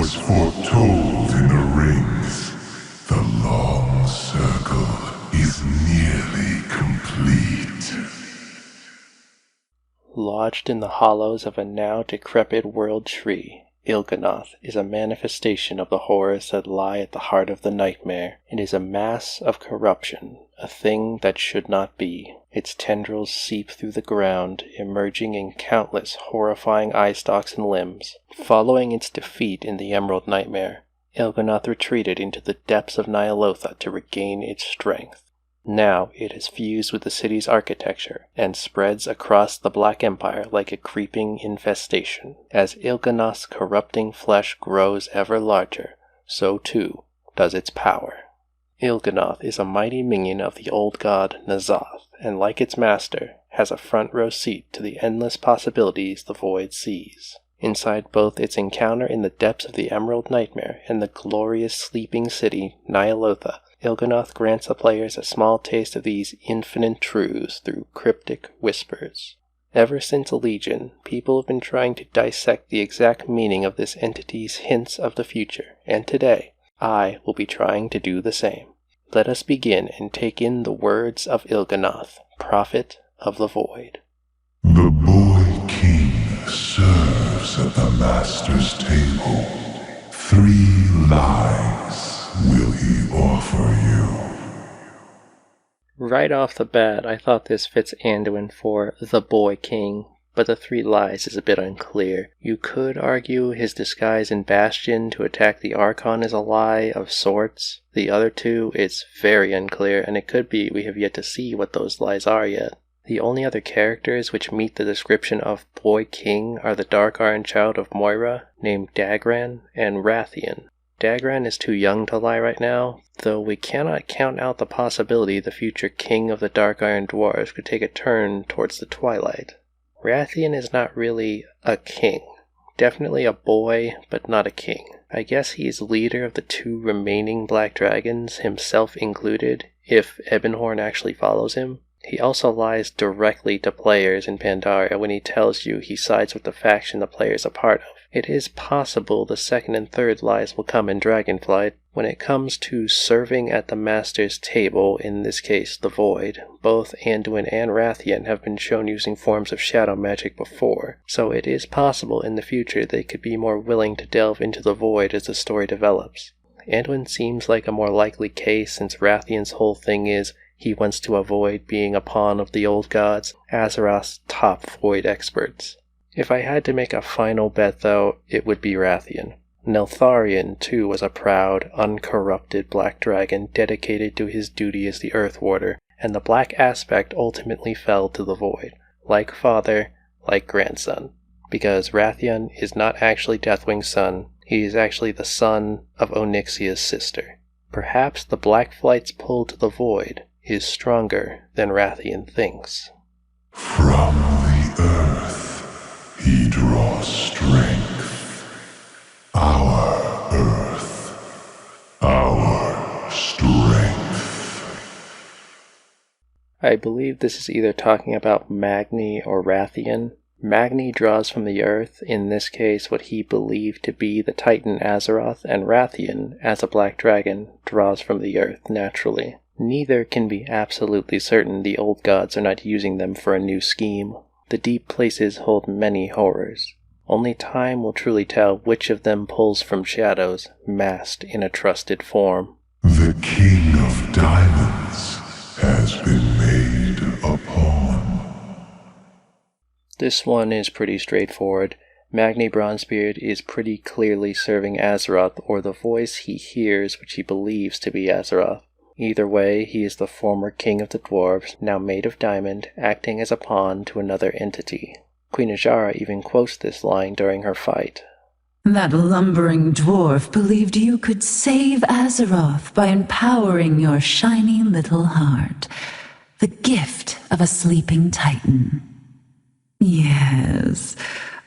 was foretold in the rings. The long circle is nearly complete. Lodged in the hollows of a now decrepit world tree, Yogg-saron is a manifestation of the horrors that lie at the heart of the nightmare. It is a mass of corruption, a thing that should not be. Its tendrils seep through the ground, emerging in countless horrifying eye stalks and limbs. Following its defeat in the Emerald Nightmare, Yogg-saron retreated into the depths of xal'atath to regain its strength. Now it has fused with the city's architecture and spreads across the Black Empire like a creeping infestation. As Yogg-saron's corrupting flesh grows ever larger, so too does its power. Yogg-saron is a mighty minion of the old god xal'atath, and like its master, has a front row seat to the endless possibilities the void sees. Inside both its encounter in the depths of the Emerald Nightmare and the glorious sleeping city, xal'atath, Yogg-saron grants the players a small taste of these infinite truths through cryptic whispers. Ever since Legion, people have been trying to dissect the exact meaning of this entity's hints of the future, and today, I will be trying to do the same. Let us begin and take in the words of Yogg-saron, Prophet of the Void. The boy king serves at the master's table. 3 lies will he offer you? Right off the bat, I thought this fits Anduin for the Boy King, but the 3 lies is a bit unclear. You could argue his disguise in Bastion to attack the Archon is a lie of sorts. The other 2, it's very unclear, and it could be we have yet to see what those lies are yet. The only other characters which meet the description of Boy King are the Dark Iron Child of Moira, named Dagran, and Rathian. Dagran is too young to lie right now, though we cannot count out the possibility the future king of the Dark Iron Dwarves could take a turn towards the Twilight. Rathian is not really a king. Definitely a boy, but not a king. I guess he is leader of the 2 remaining Black Dragons, himself included, if Ebonhorn actually follows him. He also lies directly to players in Pandaria when he tells you he sides with the faction the player is a part of. It is possible the 2nd and 3rd lies will come in Dragonflight. When it comes to serving at the Master's table, in this case the Void, both Anduin and Rathian have been shown using forms of shadow magic before, so it is possible in the future they could be more willing to delve into the Void as the story develops. Anduin seems like a more likely case since Rathian's whole thing is he wants to avoid being a pawn of the old gods, Azeroth's top Void experts. If I had to make a final bet though, it would be Rathian. Neltharion too was a proud, uncorrupted black dragon dedicated to his duty as the Earth Warder, and the black aspect ultimately fell to the Void. Like father, like grandson. Because Rathian is not actually Deathwing's son, he is actually the son of Onyxia's sister. Perhaps the Black Flight's pull to the Void is stronger than Rathian thinks. From the earth he draws strength. Our earth, our strength. I believe this is either talking about Magni or Rathian. Magni draws from the earth, in this case what he believed to be the Titan Azeroth, and Rathian, as a black dragon, draws from the earth naturally. Neither can be absolutely certain the old gods are not using them for a new scheme. The deep places hold many horrors. Only time will truly tell which of them pulls from shadows, masked in a trusted form. The King of Diamonds has been made a pawn. This one is pretty straightforward. Magni Bronzebeard is pretty clearly serving Azeroth, or the voice he hears which he believes to be Azeroth. Either way, he is the former king of the dwarves, now made of diamond, acting as a pawn to another entity. Queen Azshara even quotes this line during her fight. That lumbering dwarf believed you could save Azeroth by empowering your shiny little heart, the gift of a sleeping titan. Yes,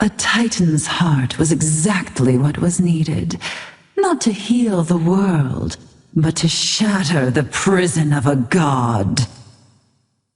a titan's heart was exactly what was needed, not to heal the world, but to shatter the prison of a god.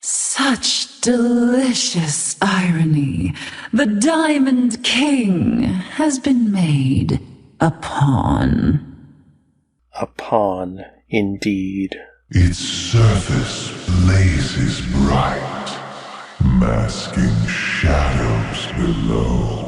Such delicious irony. The Diamond King has been made. a pawn. A pawn, indeed. Its surface blazes bright, masking shadows below.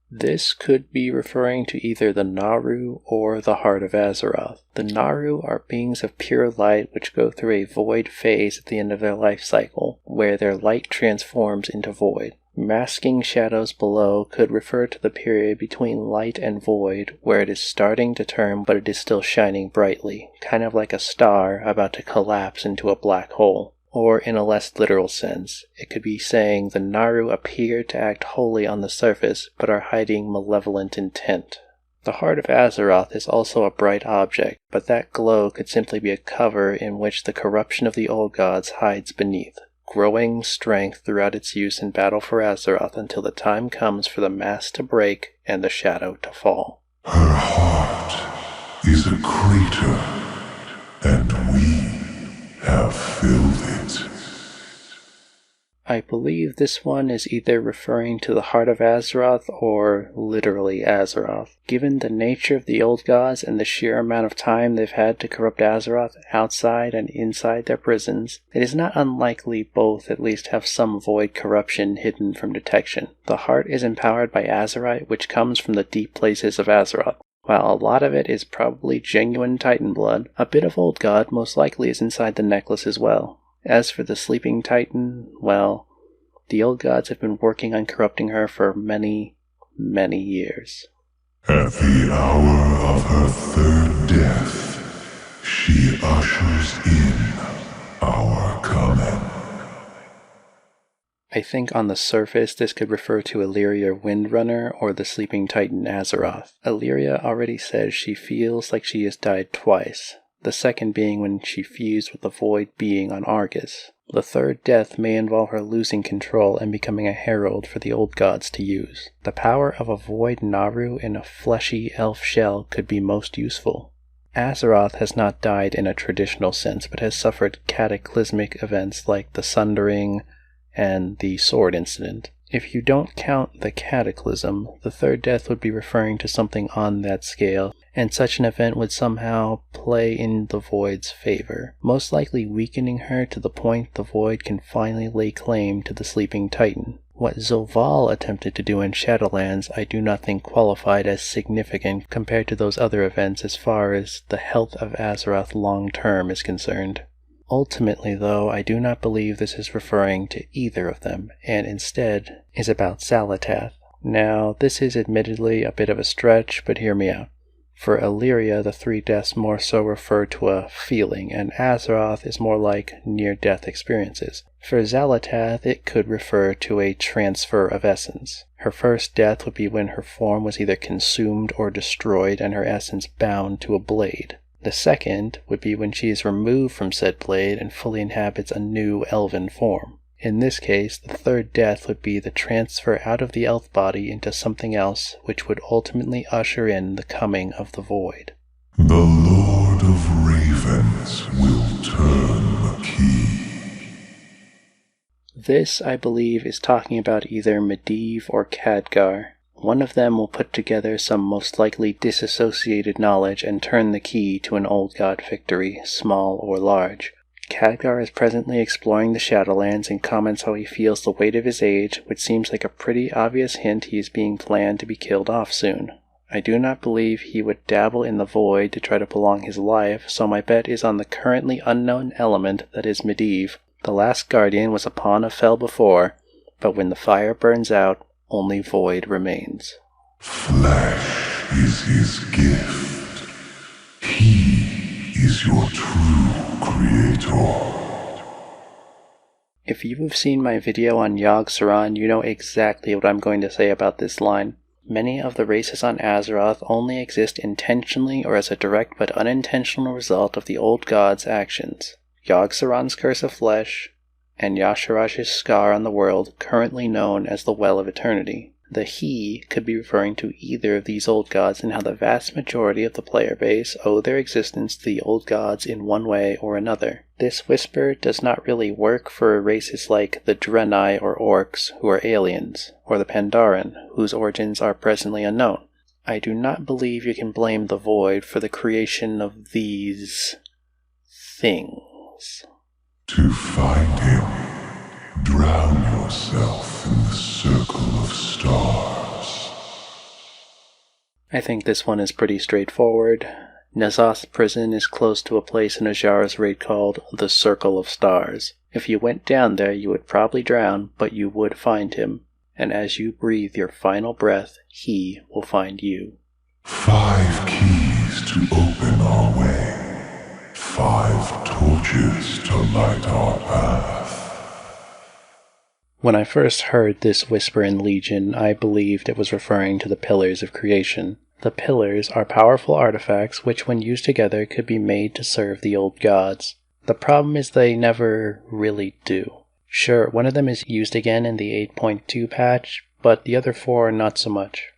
This could be referring to either the Naru or the Heart of Azeroth. The Naru are beings of pure light which go through a void phase at the end of their life cycle, where their light transforms into void. Masking shadows below could refer to the period between light and void, where it is starting to turn but it is still shining brightly, kind of like a star about to collapse into a black hole. Or in a less literal sense, it could be saying the Naru appear to act wholly on the surface, but are hiding malevolent intent. The Heart of Azeroth is also a bright object, but that glow could simply be a cover in which the corruption of the old gods hides beneath, growing strength throughout its use in battle for Azeroth until the time comes for the mask to break and the shadow to fall. Her heart is a crater, and we have filled it. I believe this one is either referring to the Heart of Azeroth or literally Azeroth. Given the nature of the old gods and the sheer amount of time they've had to corrupt Azeroth outside and inside their prisons, it is not unlikely both at least have some void corruption hidden from detection. The heart is empowered by Azerite, which comes from the deep places of Azeroth. While a lot of it is probably genuine Titan blood, a bit of old god most likely is inside the necklace as well. As for the sleeping Titan, well, the old gods have been working on corrupting her for many, many years. At the hour of her third death, she ushers in our coming. I think on the surface this could refer to Illyria Windrunner or the sleeping Titan Azeroth. Illyria already says she feels like she has died twice, the second being when she fused with the void being on Argus. The third death may involve her losing control and becoming a herald for the old gods to use. The power of a void Naru in a fleshy elf shell could be most useful. Azeroth has not died in a traditional sense, but has suffered cataclysmic events like the Sundering and the sword incident. If you don't count the cataclysm, the third death would be referring to something on that scale, and such an event would somehow play in the Void's favor, most likely weakening her to the point the Void can finally lay claim to the sleeping Titan. What Zovaal attempted to do in Shadowlands I do not think qualified as significant compared to those other events as far as the health of Azeroth long term is concerned. Ultimately, though, I do not believe this is referring to either of them, and instead is about xal'atath. Now, this is admittedly a bit of a stretch, but hear me out. For Illyria, the three deaths more so refer to a feeling, and Azeroth is more like near-death experiences. For xal'atath, it could refer to a transfer of essence. Her first death would be when her form was either consumed or destroyed and her essence bound to a blade. The second would be when she is removed from said blade and fully inhabits a new elven form. In this case, the third death would be the transfer out of the elf body into something else, which would ultimately usher in the coming of the Void. The Lord of Ravens will turn the key. This, I believe, is talking about either Medivh or Khadgar. One of them will put together some most likely disassociated knowledge and turn the key to an old god victory, small or large. Khadgar is presently exploring the Shadowlands and comments how he feels the weight of his age, which seems like a pretty obvious hint he is being planned to be killed off soon. I do not believe he would dabble in the void to try to prolong his life, so my bet is on the currently unknown element that is Medivh. The last guardian was a pawn of Fel before, but when the fire burns out, only void remains. Flesh is his gift. He is your true creator. If you have seen my video on yogg-saron, you know exactly what I'm going to say about this line. Many of the races on Azeroth only exist intentionally or as a direct but unintentional result of the old god's actions. Yogg-saron's curse of flesh, and Y'Shaarash's scar on the world, currently known as the Well of Eternity. The he could be referring to either of these old gods and how the vast majority of the player base owe their existence to the old gods in one way or another. This whisper does not really work for races like the Draenei or Orcs, who are aliens, or the Pandaren, whose origins are presently unknown. I do not believe you can blame the void for the creation of these things. To find him, drown yourself in the circle of stars. I think this one is pretty straightforward. N'Zoth's prison is close to a place in Azhara's raid called the Circle of Stars. If you went down there, you would probably drown, but you would find him. And as you breathe your final breath, he will find you. 5 keys to open our way. 5 torches to light our path. When I first heard this whisper in Legion, I believed it was referring to the Pillars of Creation. The Pillars are powerful artifacts which, when used together, could be made to serve the old gods. The problem is they never really do. Sure, one of them is used again in the 8.2 patch, but the other 4 not so much.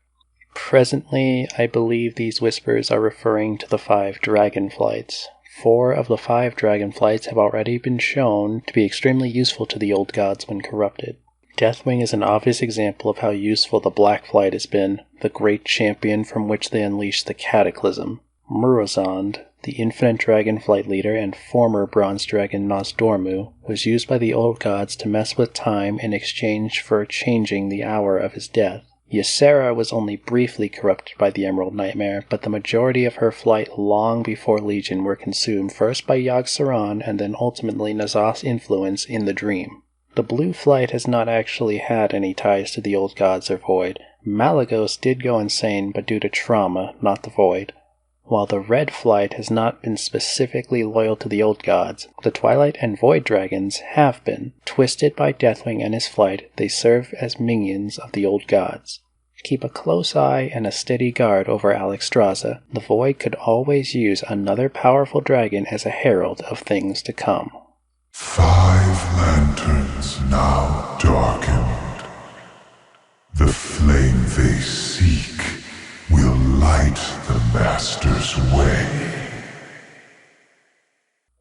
Presently, I believe these whispers are referring to the 5 dragonflights. 4 of the 5 dragonflights have already been shown to be extremely useful to the old gods when corrupted. Deathwing is an obvious example of how useful the Black Flight has been, the great champion from which they unleashed the Cataclysm. Murozond, the infinite dragonflight leader and former bronze dragon Nosdormu, was used by the old gods to mess with time in exchange for changing the hour of his death. Ysera was only briefly corrupted by the Emerald Nightmare, but the majority of her flight long before Legion were consumed first by yogg-saron and then ultimately N'Zoth's influence in the Dream. The Blue Flight has not actually had any ties to the old gods or Void. Malagos did go insane, but due to trauma, not the Void. While the Red Flight has not been specifically loyal to the old gods, the Twilight and Void Dragons have been. Twisted by Deathwing and his flight, they serve as minions of the old gods. Keep a close eye and a steady guard over Alexstrasza. The Void could always use another powerful dragon as a herald of things to come. 5 lanterns now darkened. The flame they seek will light the Master's way.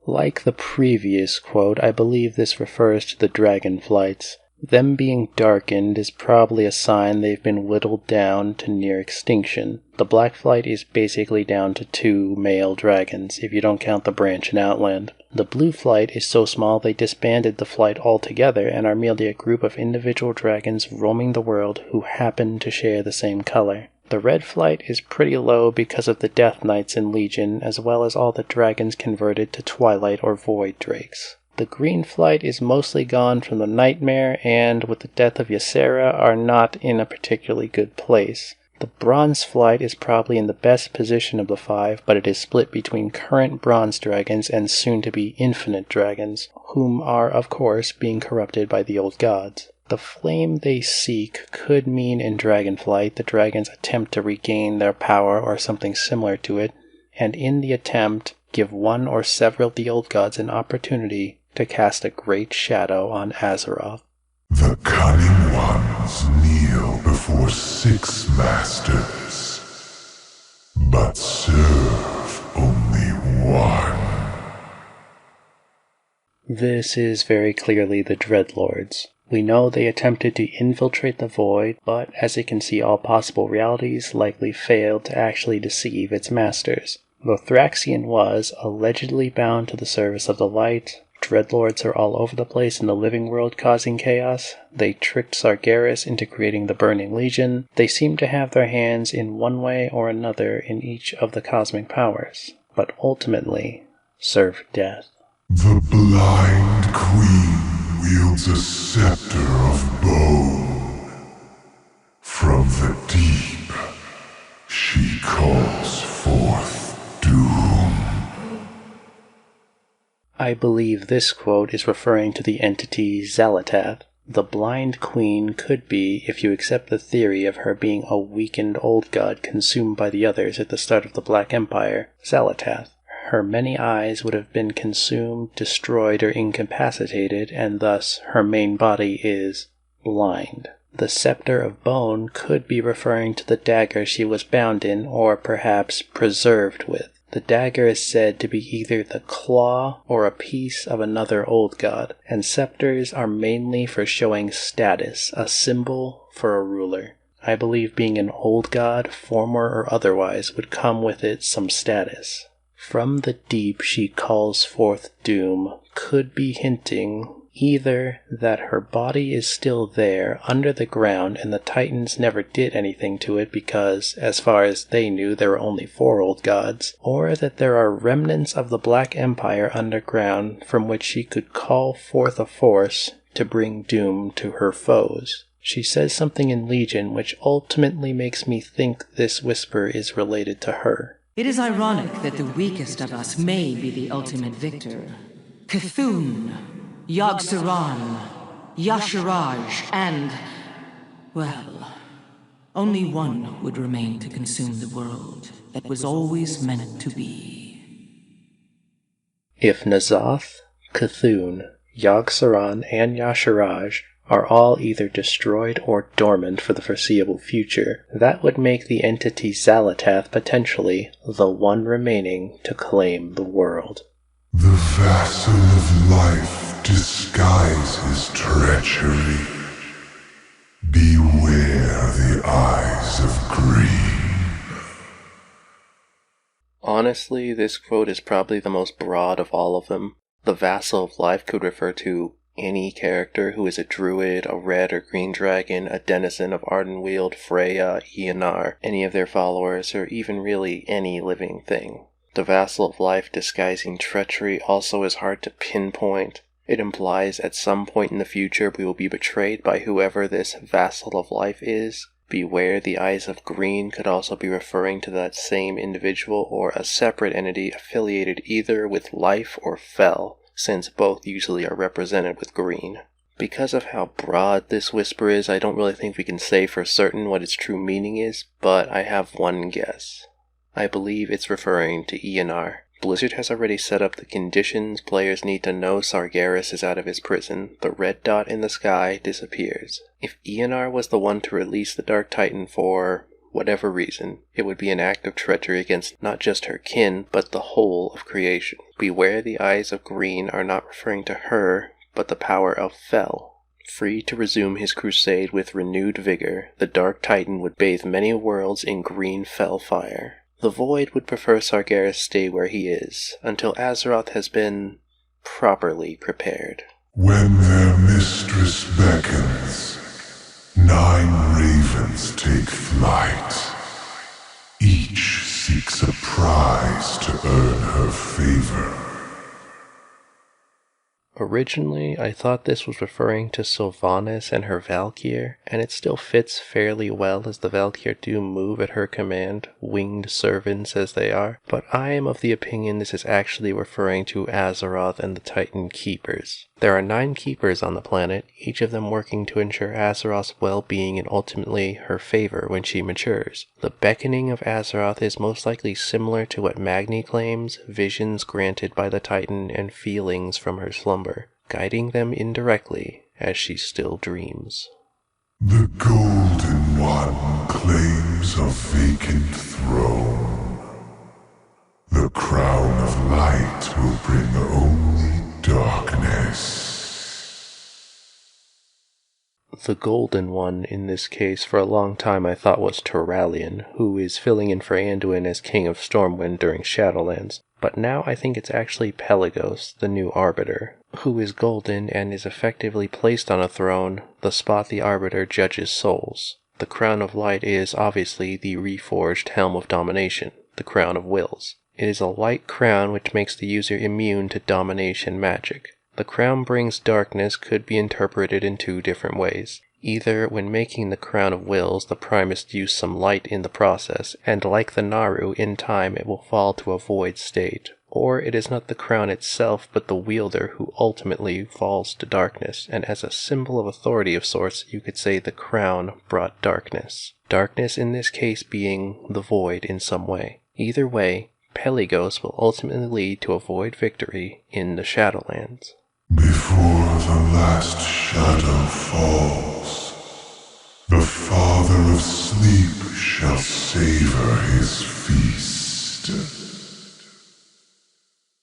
Like the previous quote, I believe this refers to the dragonflights. Them being darkened is probably a sign they've been whittled down to near extinction. The Black Flight is basically down to 2 male dragons, if you don't count the branch in Outland. The Blue Flight is so small they disbanded the flight altogether and are merely a group of individual dragons roaming the world who happen to share the same color. The Red Flight is pretty low because of the Death Knights in Legion, as well as all the dragons converted to Twilight or Void Drakes. The Green Flight is mostly gone from the Nightmare and, with the death of Ysera, are not in a particularly good place. The Bronze Flight is probably in the best position of the 5, but it is split between current Bronze Dragons and soon-to-be Infinite Dragons, whom are, of course, being corrupted by the old gods. The flame they seek could mean in Dragonflight the dragons attempt to regain their power or something similar to it, and in the attempt give one or several of the old gods an opportunity to cast a great shadow on Azeroth. The cunning ones kneel before 6 masters, but serve only one. This is very clearly the Dreadlords. We know they attempted to infiltrate the Void, but as it can see all possible realities, likely failed to actually deceive its masters. Though Thraxion was allegedly bound to the service of the light, Dreadlords are all over the place in the living world causing chaos. They tricked Sargeras into creating the Burning Legion. They seem to have their hands in one way or another in each of the cosmic powers, but ultimately serve death. The blind queen wields a scepter of bone. From the deep, she calls forth doom. I believe this quote is referring to the entity xal'atath. The blind queen could be, if you accept the theory of her being a weakened old god consumed by the others at the start of the Black Empire, xal'atath. Her many eyes would have been consumed, destroyed, or incapacitated, and thus her main body is blind. The scepter of bone could be referring to the dagger she was bound in, or perhaps preserved with. The dagger is said to be either the claw or a piece of another old god, and scepters are mainly for showing status, a symbol for a ruler. I believe being an old god, former or otherwise, would come with it some status. From the deep she calls forth doom could be hinting either that her body is still there under the ground and the Titans never did anything to it because, as far as they knew, there were only 4 old gods, or that there are remnants of the Black Empire underground from which she could call forth a force to bring doom to her foes. She says something in Legion which ultimately makes me think this whisper is related to her. It is ironic that the weakest of us may be the ultimate victor. Cthulhu, Yogg-saron, Yasharaj, and... well, only one would remain to consume the world that was always meant to be. If N'Zoth, Cthulhu, Yogg-saron, and Yasharaj are all either destroyed or dormant for the foreseeable future, that would make the entity xal'atath potentially the one remaining to claim the world. The vassal of life disguises treachery. Beware the eyes of green. Honestly, this quote is probably the most broad of all of them. The vassal of life could refer to any character who is a druid, a red or green dragon, a denizen of Ardenweald, Freya, Eonar, any of their followers, or even really any living thing. The vassal of life disguising treachery also is hard to pinpoint. It implies at some point in the future we will be betrayed by whoever this vassal of life is. Beware the eyes of green could also be referring to that same individual or a separate entity affiliated either with life or fel, since both usually are represented with green. Because of how broad this whisper is, I don't really think we can say for certain what its true meaning is, but I have one guess. I believe it's referring to Eonar. Blizzard has already set up the conditions players need to know Sargeras is out of his prison. The red dot in the sky disappears. If Eonar was the one to release the Dark Titan for whatever reason, it would be an act of treachery against not just her kin, but the whole of creation. Beware the eyes of green are not referring to her, but the power of fel. Free to resume his crusade with renewed vigor, the Dark Titan would bathe many worlds in green fel fire. The Void would prefer Sargeras stay where he is, until Azeroth has been properly prepared. When their mistress beckons, 9 ravens take flight. Each seeks a prize to earn her favor. Originally, I thought this was referring to Sylvanas and her Valkyr, and it still fits fairly well as the Valkyr do move at her command, winged servants as they are, but I am of the opinion this is actually referring to Azeroth and the Titan Keepers. There are 9 Keepers on the planet, each of them working to ensure Azeroth's well-being and ultimately her favor when she matures. The beckoning of Azeroth is most likely similar to what Magni claims, visions granted by the Titan and feelings from her slumber, guiding them indirectly as she still dreams. The Golden One claims a vacant throne. The crown of light will bring only darkness. The Golden One in this case for a long time I thought was Turalyon, who is filling in for Anduin as King of Stormwind during Shadowlands, but now I think it's actually Pelagos, the new Arbiter, who is golden and is effectively placed on a throne, the spot the Arbiter judges souls. The Crown of Light is obviously the reforged Helm of Domination, the Crown of Wills. It is a light crown which makes the user immune to domination magic. The crown brings darkness could be interpreted in 2 different ways. Either when making the Crown of Wills, the Primist used some light in the process, and like the Naru, in time it will fall to a void state. Or it is not the crown itself, but the wielder who ultimately falls to darkness, and as a symbol of authority of sorts, you could say the crown brought darkness. Darkness in this case being the void in some way. Either way, Pelagos will ultimately lead to a void victory in the Shadowlands. Before the last shadow falls, the Father of Sleep shall savor his feast.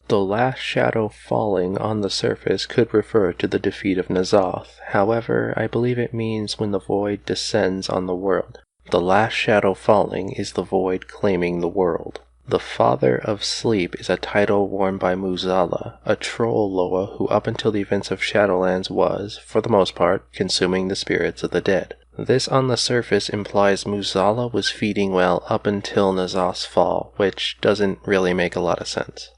The last shadow falling on the surface could refer to the defeat of N'Zoth. However, I believe it means when the void descends on the world. The last shadow falling is the void claiming the world. The Father of Sleep is a title worn by Muzala, a troll Loa who up until the events of Shadowlands was, for the most part, consuming the spirits of the dead. This on the surface implies Muzala was feeding well up until N'Zoth's fall, which doesn't really make a lot of sense.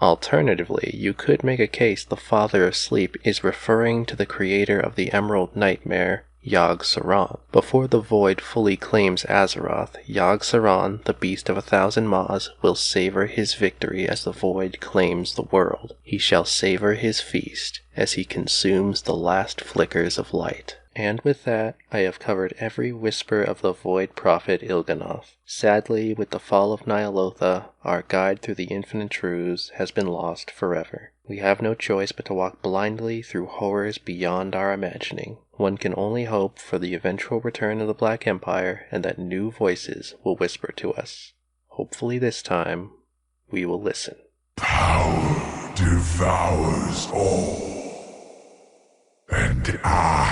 Alternatively, you could make a case the Father of Sleep is referring to the creator of the Emerald Nightmare, Yogg-saron. Before the Void fully claims Azeroth, Yogg-saron, the Beast of 1,000 Maws, will savor his victory as the Void claims the world. He shall savor his feast as he consumes the last flickers of light. And with that, I have covered every whisper of the Void Prophet Il'gynoth. Sadly, with the fall of Ny'alotha, our guide through the infinite truths has been lost forever. We have no choice but to walk blindly through horrors beyond our imagining. One can only hope for the eventual return of the Black Empire and that new voices will whisper to us. Hopefully this time, we will listen. Power devours all, and I